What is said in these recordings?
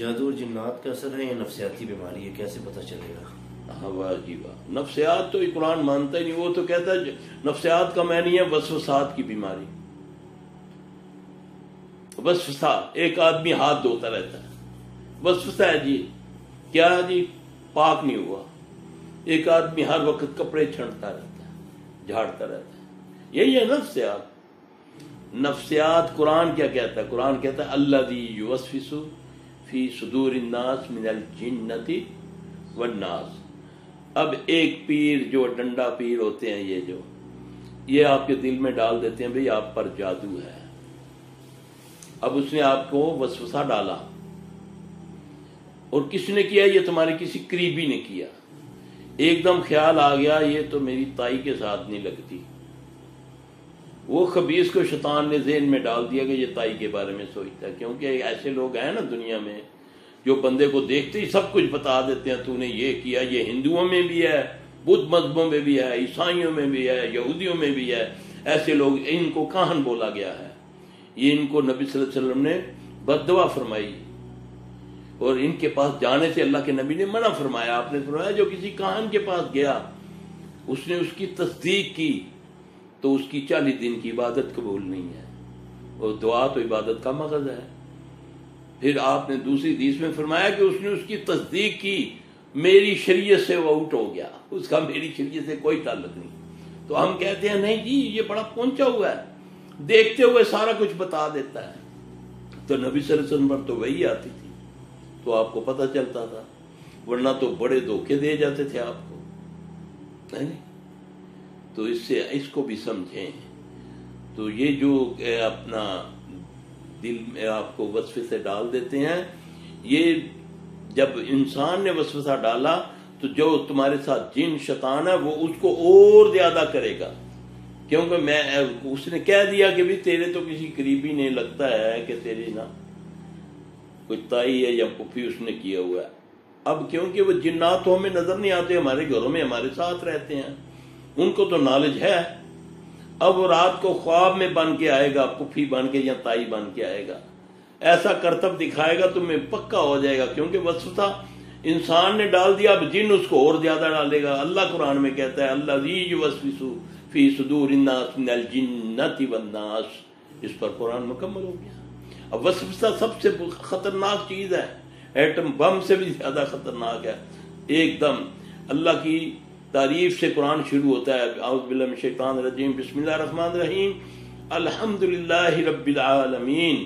جادو اور جنات کا اثر ہے یا نفسیاتی بیماری ہے، کیسے پتہ چلے گا؟ ہاں واہ جی واہ، نفسیات تو قرآن مانتا ہی نہیں، وہ تو کہتا ہے نفسیات کا معنی ہے وسوسات کی بیماری۔ وسوسہ، ایک آدمی ہاتھ دھوتا رہتا ہے، وسوسہ ہے جی، کیا جی پاک نہیں ہوا۔ ایک آدمی ہر وقت کپڑے چھڑتا رہتا ہے، جھاڑتا رہتا ہے، یہی ہے نفسیات۔ نفسیات قرآن کیا کہتا ہے؟ قرآن کہتا ہے الذی یوسوس فی صدور الناس من الجنۃ والناس۔ اب ایک پیر جو ڈنڈا پیر ہوتے ہیں، یہ آپ کے دل میں ڈال دیتے ہیں بھئی آپ پر جادو ہے۔ اب اس نے آپ کو وسوسہ ڈالا، اور کس نے کیا؟ یہ تمہارے کسی قریبی نے کیا۔ ایک دم خیال آ گیا یہ تو میری تائی کے ساتھ نہیں لگتی، وہ خبیث کو شیطان نے ذہن میں ڈال دیا کہ یہ تائی کے بارے میں سوچتا ہے، کیونکہ ایسے لوگ ہیں نا دنیا میں جو بندے کو دیکھتے ہی سب کچھ بتا دیتے ہیں، تو نے یہ کیا۔ یہ ہندوؤں میں بھی ہے، بدھ مذہبوں میں بھی ہے، عیسائیوں میں بھی ہے، یہودیوں میں بھی ہے۔ ایسے لوگ، ان کو کاہن بولا گیا ہے، یہ ان کو نبی صلی اللہ علیہ وسلم نے بد دعا فرمائی، اور ان کے پاس جانے سے اللہ کے نبی نے منع فرمایا۔ آپ نے فرمایا جو کسی کاہن کے پاس گیا، اس نے اس کی تصدیق کی، تو اس کی 40 دن کی عبادت قبول نہیں ہے، اور دعا تو عبادت کا مغز ہے۔ پھر آپ نے دوسری حدیث میں فرمایا کہ اس نے اس کی تصدیق کی، میری شریعت سے وہ آؤٹ ہو گیا، اس کا میری شریعت سے کوئی تعلق نہیں۔ تو ہم کہتے ہیں نہیں جی یہ بڑا پہنچا ہوا ہے، دیکھتے ہوئے سارا کچھ بتا دیتا ہے۔ تو نبی صلی اللہ علیہ وسلم پر تو وہی آتی تھی، تو آپ کو پتہ چلتا تھا، ورنہ تو بڑے دھوکے دے جاتے تھے آپ کو، نہیں؟ تو اس کو بھی سمجھیں۔ تو یہ جو اپنا دل میں آپ کو وسوسے ڈال دیتے ہیں، یہ جب انسان نے وسوسہ ڈالا تو جو تمہارے ساتھ جن شیطان ہے وہ اس کو اور زیادہ کرے گا، کیونکہ اس نے کہہ دیا کہ بھی تیرے تو کسی قریبی نے لگتا ہے کہ تیری نا کوئی تائی ہے یا پھوپھی اس نے کیا ہوا ہے۔ اب کیونکہ وہ جنات تو ہمیں نظر نہیں آتے، ہمارے گھروں میں ہمارے ساتھ رہتے ہیں، ان کو تو نالج ہے۔ اب وہ رات کو خواب میں بن کے آئے گا، پھوپھی بن کے یا تائی بن کے آئے گا، ایسا کرتب دکھائے گا، تمہیں پکا ہو جائے گا، کیونکہ وسوسہ انسان نے ڈال دیا، اب جن اس کو اور زیادہ ڈالے گا۔ اللہ قرآن میں کہتا ہے الذی یوسوس فی صدور الناس من الجنۃ والناس، اس پر قرآن مکمل ہو گیا۔ اب وسوسہ سب سے خطرناک چیز ہے، ایٹم بم سے بھی زیادہ خطرناک ہے۔ ایک دم اللہ کی تعریف سے قرآن شروع ہوتا ہے، اعوذ باللہ من الشیطان الرجیم، بسم اللہ الرحمن الرحیم، الحمدللہ رب العالمین،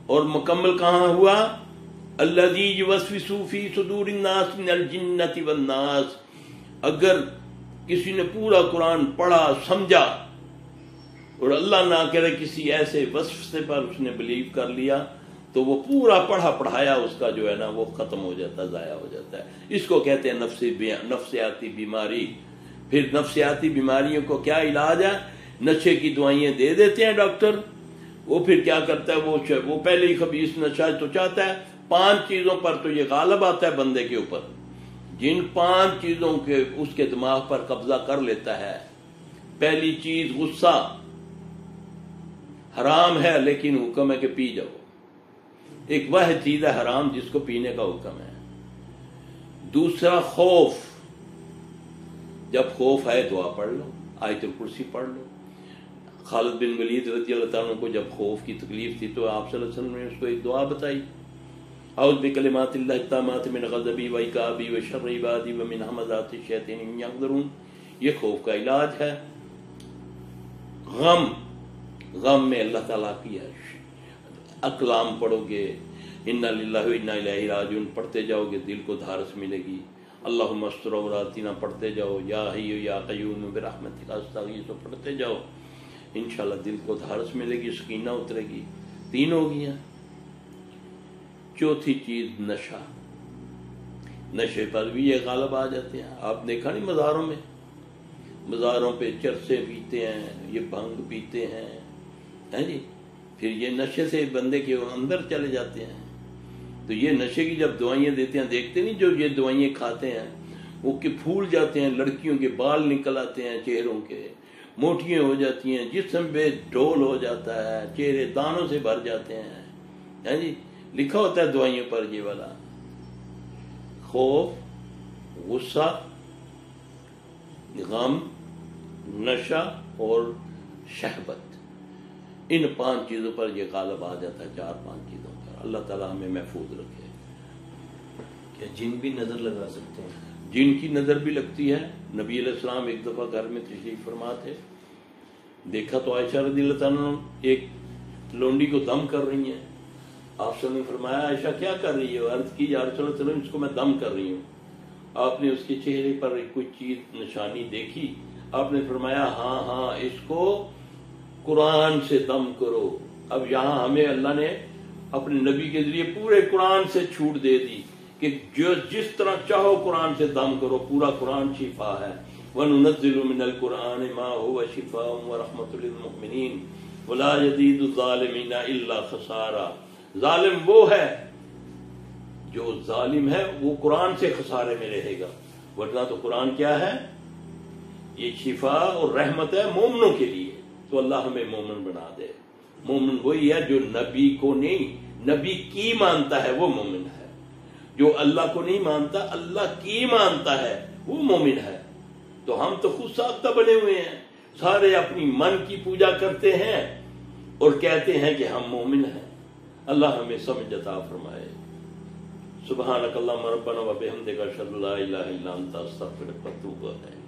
اور مکمل کہاں ہوا؟ الذی یوسوس فی صدور الناس من الجنۃ والناس۔ اگر کسی نے پورا قرآن پڑھا سمجھا اور اللہ نہ کرے کسی ایسے وسوسے پر اس نے بلیو کر لیا، تو وہ پورا پڑھا پڑھایا اس کا جو ہے نا وہ ختم ہو جاتا ہے، ضائع ہو جاتا ہے۔ اس کو کہتے ہیں نفسیاتی بیماری۔ پھر نفسیاتی بیماریوں کو کیا علاج ہے؟ نشے کی دوائیں دے دیتے ہیں ڈاکٹر، وہ پھر کیا کرتا ہے، وہ پہلے ہی خبیث نشہ تو چاہتا ہے، 5 چیزوں پر تو یہ غالب آتا ہے بندے کے اوپر، جن 5 چیزوں کے اس کے دماغ پر قبضہ کر لیتا ہے۔ پہلی چیز غصہ، حرام ہے لیکن حکم ہے کہ پی جاؤ، ایک وہ چیز ہے حرام جس کو پینے کا حکم ہے۔ دوسرا خوف، جب خوف ہے دعا پڑھ لو، آیت الکرسی پڑھ لو۔ خالد بن ولید رضی اللہ تعالیٰ عنہ کو جب خوف کی تکلیف تھی تو آپ صلی اللہ علیہ وسلم نے اس کو ایک دعا بتائی، اعوذ بکلمات اللہ التامات من غضبی وعقابی وشر عبادی ومن همزات الشیاطین یحضرون۔ یہ خوف کا علاج ہے۔ غم میں اللہ تعالیٰ کی ہے، اقلام پڑھو گے، انا للہ و انا الیہ راجعون پڑھتے جاؤ گے، دل کو دھارس ملے گی۔ اللہم استر عوراتنا پڑھتے جاؤ، یا حی یا قیوم برحمتک استغیث پڑھتے جاؤ، انشاءاللہ دل کو دھارس ملے گی، سکینہ اترے گی۔ 3 ہو گیا۔ چوتھی چیز نشہ، نشے پر بھی یہ غالب آ جاتے ہیں۔ آپ دیکھا نہیں مزاروں میں، مزاروں پہ چرسے پیتے ہیں، یہ بھنگ پیتے ہیں جی، پھر یہ نشے سے بندے کے اندر چلے جاتے ہیں۔ تو یہ نشے کی جب دوائیں دیتے ہیں، دیکھتے نہیں جو یہ دوائیں کھاتے ہیں وہ کہ پھول جاتے ہیں، لڑکیوں کے بال نکل آتے ہیں چہروں کے، موٹیاں ہو جاتی ہیں، جسم بے ڈول ہو جاتا ہے، چہرے دانوں سے بھر جاتے ہیں جی، لکھا ہوتا ہے دعائیوں پر یہ والا، خوف، غصہ، غم، نشہ اور شہبت، ان 5 چیزوں پر یہ غالب آ جاتا ہے، 4-5 چیزوں پر۔ اللہ تعالیٰ ہمیں محفوظ رکھے۔ کیا جن بھی نظر لگا سکتے ہیں؟ جن کی نظر بھی لگتی ہے۔ نبی علیہ السلام ایک دفعہ گھر میں تشریف فرما تھے، دیکھا تو عائشہ رضی اللہ تعالیٰ عنہ ایک لونڈی کو دم کر رہی ہیں۔ آپ نے فرمایا عائشہ کیا کر رہی ہے؟ عرض کی یا رسول اللہ صلی اللہ علیہ وسلم اس کو میں دم کر رہی ہوں۔ آپ نے اس کے چہرے پر کوئی چیز نشانی دیکھی، آپ نے فرمایا ہاں ہاں اس کو قرآن سے دم کرو۔ اب یہاں ہمیں اللہ نے اپنے نبی کے ذریعے پورے قرآن سے چھوٹ دے دی کہ جو جس طرح چاہو قرآن سے دم کرو، پورا قرآن شفا ہے۔ وَنُنَزِّلُ مِنَ الْقُرْآنِ مَا هُوَ شِفَاءٌ وَرَحْمَةٌ لِلْمُؤْمِنِينَ وَلَا يَزِيدُ الظَّالِمِينَ إِلَّا خَسَارًا۔ ظالم وہ ہے، جو ظالم ہے وہ قرآن سے خسارے میں رہے گا، ورنہ تو قرآن کیا ہے؟ یہ شفا اور رحمت ہے مومنوں کے لیے۔ تو اللہ ہمیں مومن بنا دے۔ مومن وہی ہے جو نبی کو نہیں، نبی کی مانتا ہے، وہ مومن ہے۔ جو اللہ کو نہیں مانتا، اللہ کی مانتا ہے، وہ مومن ہے۔ تو ہم تو خود ساختہ بنے ہوئے ہیں، سارے اپنی من کی پوجا کرتے ہیں اور کہتے ہیں کہ ہم مومن ہیں۔ اللہ ہمیں سمجھ عطا فرمائے۔ سبحانک اللہم ربنا و بحمدک اشہد ان لا الہ الا انت استغفرک و اتوب الیک۔